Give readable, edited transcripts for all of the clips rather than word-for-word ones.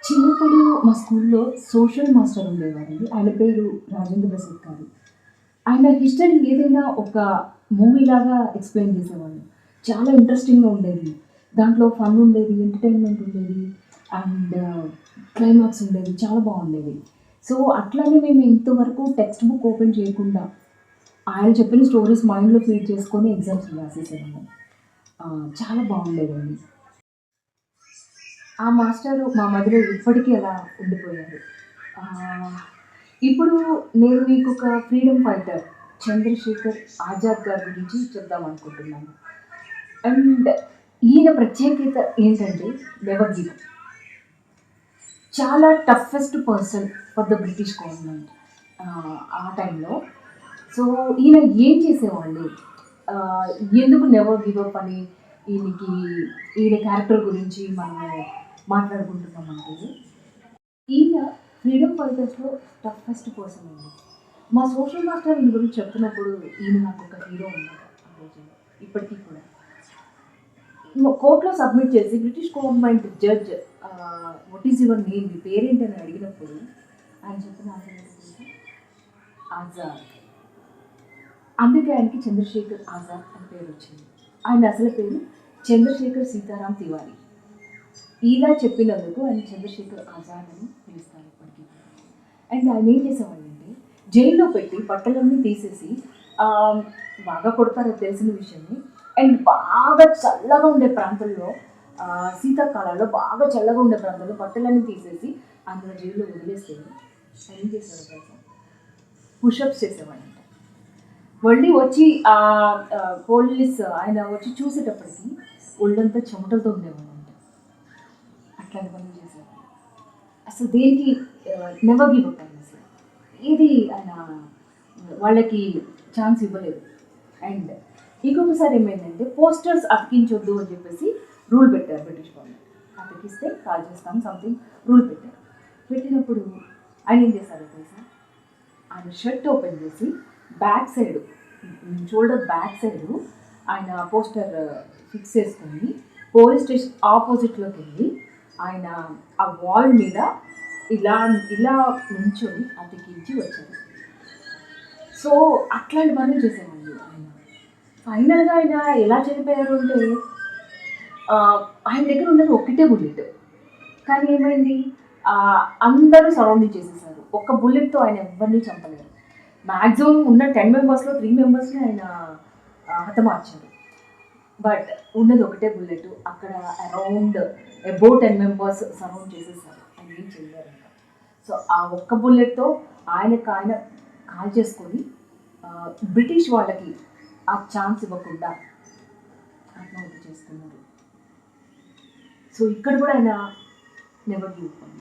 చిన్నప్పుడు మా స్కూల్‌లో సోషల్ మాస్టర్ ఉండేవారండి. ఆయన పేరు రాజేంద్ర ప్రసాద్ గారు. ఆయన హిస్టరీ ఏదైనా ఒక మూవీలాగా ఎక్స్‌ప్లెయిన్ చేసేవాళ్ళు. చాలా ఇంట్రెస్టింగ్‌గా ఉండేది. దాంట్లో ఫన్ ఉండేది, ఎంటర్‌టైన్‌మెంట్ ఉండేది అండ్ క్లైమాక్స్ ఉండేది. చాలా బాగుండేది. సో, అట్లానే మేము ఇంతవరకు టెక్స్ట్ బుక్ ఓపెన్ చేయకుండా ఆయన చెప్పిన స్టోరీస్ మైండ్‌లో ఫీడ్ చేసుకొని ఎగ్జామ్స్ రాసేసేవాళ్ళం. చాలా బాగుండేదండి. ఆ మాస్టారు మా మదిలో ఇప్పటికీ అలా ఉండిపోయారు. ఆహ్, ఇప్పుడు నేను మీకొక ఫ్రీడమ్ ఫైటర్ 'చంద్రశేఖర్ ఆజాద్' గారి గురించి చెప్దామనుకుంటున్నాను. అండ్ ఈయన ప్రత్యేకత ఏంటంటే నెవర్ గివ్ అప్. చాలా toughest person for the British government ఆ టైంలో. సో, ఈయన ఏం చేసేవాళ్ళు? ఆహ్, ఎందుకు నెవర్ గివ్ అప్ అని ఈయనకి ఈయన క్యారెక్టర్ గురించి మనము మాట్లాడుకుంటున్నామంటే, ఈయన ఫ్రీడమ్ ఫైటర్స్‌లో టఫెస్ట్ పర్సన్ అండి. మా సోషల్ మాస్టర్ ఈయన గురించి చెప్తున్నప్పుడు ఈయన నాకొక హీరో అన్నమాట ఆ రోజుల్లో. ఇప్పటికి కూడా. కోర్ట్‌లో సబ్మిట్ చేసి British government judge what is your name? మీ పేరేంటి అని అడిగినప్పుడు ఆయన చెప్పిన ఆన్సర్ ఏంటో తెలుసా? ఆజాద్. అందుకే ఆయనకి చంద్రశేఖర్ ఆజాద్ అని పేరొచ్చింది. ఆయన అసలు పేరు చంద్రశేఖర్ సీతారాం తివారీ. ఇలా చెప్పినందుకు ఆయన చంద్రశేఖర్ ఆజాద్ అని పిలుస్తారు ఇప్పటికీ. అండ్ ఆయన ఏం చేసేవాళ్ళంటే జైల్లో పెట్టి బట్టలన్నీ తీసేసి ఆహ్, బాగా కొడతారు అది తెలిసిన విషయమే. అండ్ బాగా చల్లగా ఉండే ప్రాంతంలో శీతాకాలంలో బాగా చల్లగా ఉండే ప్రాంతంలో బట్టలన్నీ తీసేసి అందులో జైల్లో వదిలేస్తే ఆయన ఏం చేసేవాడో తెలుసా? పుషప్స్ చేసేవాడంట. మళ్ళీ వచ్చి పోలీస్ ఆయన వచ్చి చూసేటప్పటికి ఒళ్ళంతా చెమటలతో ఉండేవాడంట. అట్లాంటి పనులు చేసేవాడు. అసలు దేనికి నెవర్ గివ్ అప్ ఆయన అసలు. ఏది ఆయన వాళ్ళకి ఛాన్స్ ఇవ్వలేదు. అండ్ ఇంకొకసారి ఏమైందంటే పోస్టర్స్ అతికించొద్దు అని చెప్పేసి రూల్ పెట్టారు బ్రిటిష్ గవర్నమెంట్. అతికిస్తే కాల్ చేస్తాం సంథింగ్ రూల్ పెట్టారు. పెట్టినప్పుడు ఆయన ఏం చేశారో తెలుసా? ఆయన షర్ట్ ఓపెన్ చేసి back side shoulder back side ఆయన పోస్టర్ ఫిక్స్ చేసుకొని పోలీస్ స్టేషన్ ఆపోజిట్లోకి వెళ్ళి ఆయన ఆ వాల్ మీద ఇలా ఇలా నుంచొని అతికించి వచ్చారు. సో అట్లాంటి పనులు చేసేవాళ్ళు ఆయన. ఫైనల్గా ఆయన ఎలా చనిపోయారు అంటే ఆయన దగ్గర ఉన్నది ఒకటే బుల్లెట్. కానీ ఏమైంది అందరూ సరౌండింగ్ చేసేసారు. ఒక్క బుల్లెట్తో ఆయన ఎవరిని చంపలేరు. మ్యాక్సిమం ఉన్న 10 మెంబర్స్లో 3 మెంబర్స్ని ఆయన హతమార్చారు. బట్ ఉన్నది ఒకటే బుల్లెట్. అక్కడ అరౌండ్ అబౌట్ 10 మెంబర్స్ సరౌండ్ చేసేసారు. ఆయన ఏం చేయలేరంట. సో ఆ ఒక్క బుల్లెట్తో ఆయనకు ఆయన కాల్ చేసుకొని బ్రిటిష్ వాళ్ళకి ఆ ఛాన్స్ ఇవ్వకుండా ఆత్మహత్య చేసుకున్నారు. సో ఇక్కడ కూడా ఆయన నెవర్ గివ్ అప్ అనమాట.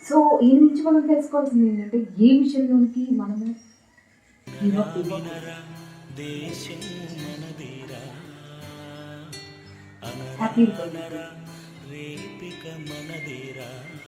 సో ఈయన నుంచి మనం తెలుసుకోవాల్సింది ఏంటంటే ఏ విషయంలోనికి మనము గివ్ అప్ హ్యాపీ